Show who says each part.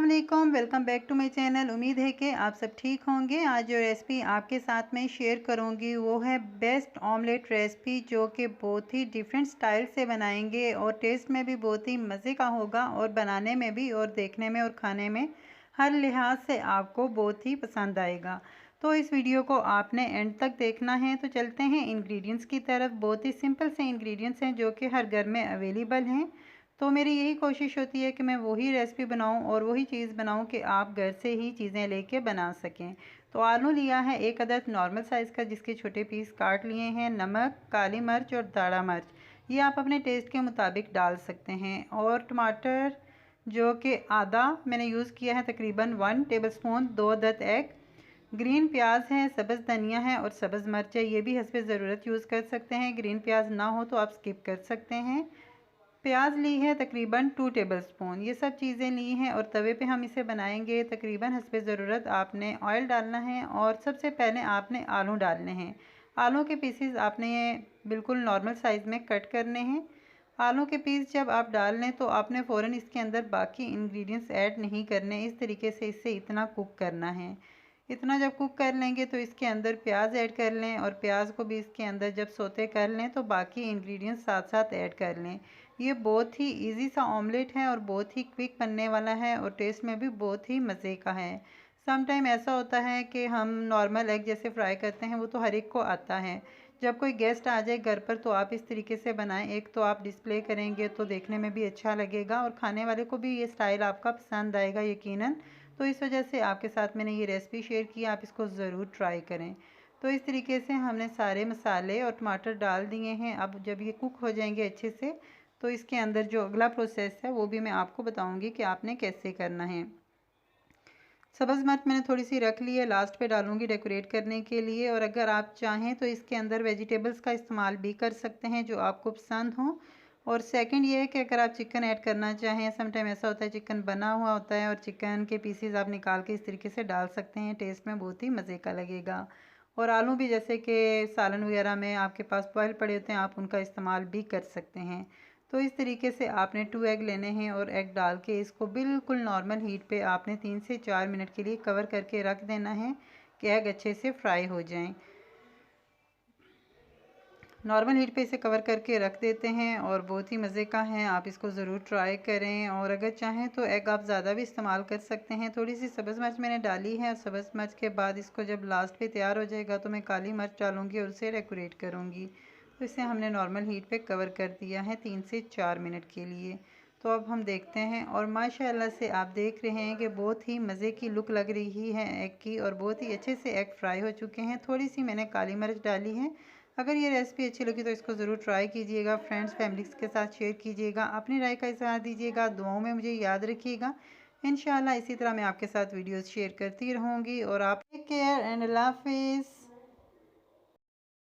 Speaker 1: वालेकुम, welcome back to my channel. उम्मीद है कि आप सब ठीक होंगे। आज जो रेसिपी आपके साथ में शेयर करूंगी वो है बेस्ट ऑमलेट रेसिपी, जो कि बहुत ही डिफरेंट स्टाइल से बनाएंगे और टेस्ट में भी बहुत ही मज़े का होगा और बनाने में भी और देखने में और खाने में हर लिहाज से आपको बहुत ही पसंद आएगा। तो इस वीडियो को आपने एंड तक देखना है। तो चलते हैं इंग्रेडिएंट्स की तरफ। बहुत ही सिंपल से इंग्रेडिएंट्स हैं जो कि हर घर में अवेलेबल हैं। तो मेरी यही कोशिश होती है कि मैं वही रेसिपी बनाऊं और वही चीज़ बनाऊं कि आप घर से ही चीज़ें लेके बना सकें। तो आलू लिया है एक अदद नॉर्मल साइज़ का, जिसके छोटे पीस काट लिए हैं। नमक, काली मिर्च और दाढ़ा मिर्च ये आप अपने टेस्ट के मुताबिक डाल सकते हैं। और टमाटर जो कि आधा मैंने यूज़ किया है, तकरीबन 1 टेबलस्पून। 2 अदद एग, ग्रीन प्याज है, सब्ज़ धनिया है और सब्ज़ मिर्च है। ये भी हस्बे ज़रूरत यूज़ कर सकते हैं। ग्रीन प्याज ना हो तो आप स्किप कर सकते हैं। प्याज ली है तकरीबन 2 टेबलस्पून। ये सब चीज़ें ली हैं और तवे पे हम इसे बनाएंगे। तकरीबन हस्बे ज़रूरत आपने ऑयल डालना है और सबसे पहले आपने आलू डालने हैं। आलू के पीसेस आपने ये बिल्कुल नॉर्मल साइज़ में कट करने हैं। आलू के पीस जब आप डाल लें तो आपने फ़ौरन इसके अंदर बाकी इंग्रेडिएंट्स ऐड नहीं करने। इस तरीके से इसे इतना कुक करना है। इतना जब कुक कर लेंगे तो इसके अंदर प्याज ऐड कर लें और प्याज को भी इसके अंदर जब सोते कर लें तो बाकी इंग्रेडिएंट्स साथ साथ ऐड कर लें। ये बहुत ही इजी सा ऑमलेट है और बहुत ही क्विक बनने वाला है और टेस्ट में भी बहुत ही मज़े का है। सम टाइम ऐसा होता है कि हम नॉर्मल एग जैसे फ्राई करते हैं, वो तो हर एक को आता है। जब कोई गेस्ट आ जाए घर पर तो आप इस तरीके से बनाएं। एक तो आप डिस्प्ले करेंगे तो देखने में भी अच्छा लगेगा और खाने वाले को भी ये स्टाइल आपका पसंद आएगा यकीनन। तो इस वजह से आपके साथ मैंने ये रेसिपी शेयर की, आप इसको ज़रूर ट्राई करें। तो इस तरीके से हमने सारे मसाले और टमाटर डाल दिए हैं। अब जब ये कुक हो जाएंगे अच्छे से तो इसके अंदर जो अगला प्रोसेस है वो भी मैं आपको बताऊंगी कि आपने कैसे करना है। सब्ज़ मिर्च मैंने थोड़ी सी रख ली है, लास्ट पे डालूंगी डेकोरेट करने के लिए। और अगर आप चाहें तो इसके अंदर वेजिटेबल्स का इस्तेमाल भी कर सकते हैं जो आपको पसंद हो। और सेकंड ये है कि अगर आप चिकन ऐड करना चाहें, समटाइम ऐसा होता है चिकन बना हुआ होता है और चिकन के पीसेस आप निकाल के इस तरीके से डाल सकते हैं। टेस्ट में बहुत ही मज़े का लगेगा। और आलू भी जैसे कि सालन वगैरह में आपके पास बॉयल पड़े होते हैं, आप उनका इस्तेमाल भी कर सकते हैं। तो इस तरीके से आपने 2 एग लेने हैं और एग डाल के इसको बिल्कुल नॉर्मल हीट पे आपने 3 से 4 मिनट के लिए कवर करके रख देना है कि एग अच्छे से फ्राई हो जाएं। नॉर्मल हीट पे इसे कवर करके रख देते हैं और बहुत ही मज़े का है। आप इसको ज़रूर ट्राई करें। और अगर चाहें तो एग आप ज़्यादा भी इस्तेमाल कर सकते हैं। थोड़ी सी सब्ज़ मिर्च मैंने डाली है और सब्ज़ मिर्च के बाद इसको जब लास्ट पे तैयार हो जाएगा तो मैं काली मिर्च डालूँगी और उसे डेकोरेट करूँगी। तो इसे हमने नॉर्मल हीट पे कवर कर दिया है 3 से 4 मिनट के लिए। तो अब हम देखते हैं और माशाल्लाह से आप देख रहे हैं कि बहुत ही मज़े की लुक लग रही है एग की और बहुत ही अच्छे से एग फ्राई हो चुके हैं। थोड़ी सी मैंने काली मिर्च डाली है। अगर ये रेसिपी अच्छी लगी तो इसको ज़रूर ट्राई कीजिएगा, फ्रेंड्स फैमिलीज़ के साथ शेयर कीजिएगा, अपनी राय का इज़हार दीजिएगा, दुआओं में मुझे याद रखिएगा। इंशाल्लाह इसी तरह मैं आपके साथ वीडियोस शेयर करती रहूँगी। और आप टेक केयर एंड अल्लाह हाफिज़।